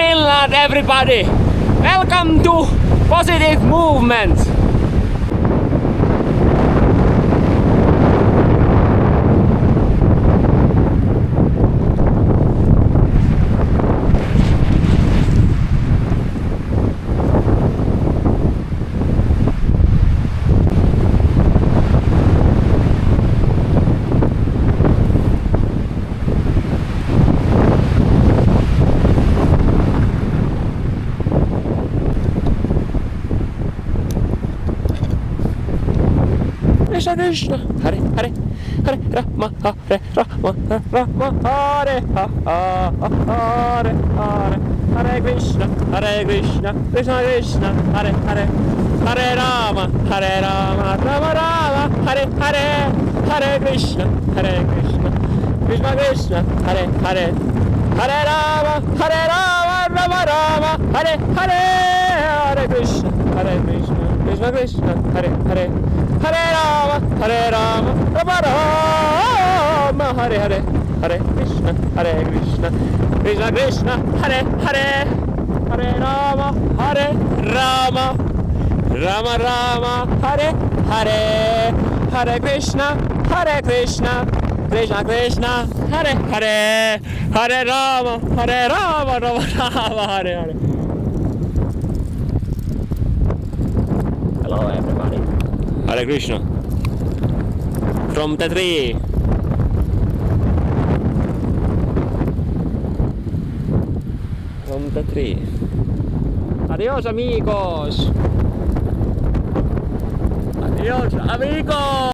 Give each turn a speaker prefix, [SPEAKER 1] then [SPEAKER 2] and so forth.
[SPEAKER 1] Finland, everybody! Welcome to Positive Movement! Krishna Krishna Hare Hare Hare Rama Hare Rama Rama Hare Hare Hare Hare Krishna Krishna Krishna Hare Hare Hare Rama Rama Rama Hare Hare Hare Krishna Krishna Krishna Hare Hare Hare Rama Rama Rama Hare Hare Hare Krishna Krishna Krishna Hare Hare Hare Rama Rama Rama Hare Hare Hare Krishna Krishna Krishna Hare Hare Hare Rama Rama Rama Hare Hare Hare Krishna Krishna Krishna Hare Hare Hare Rama Rama Hare Hare. Hello everybody. Hare Krishna. From the tree. From the tree. Adios amigos. Adios amigos.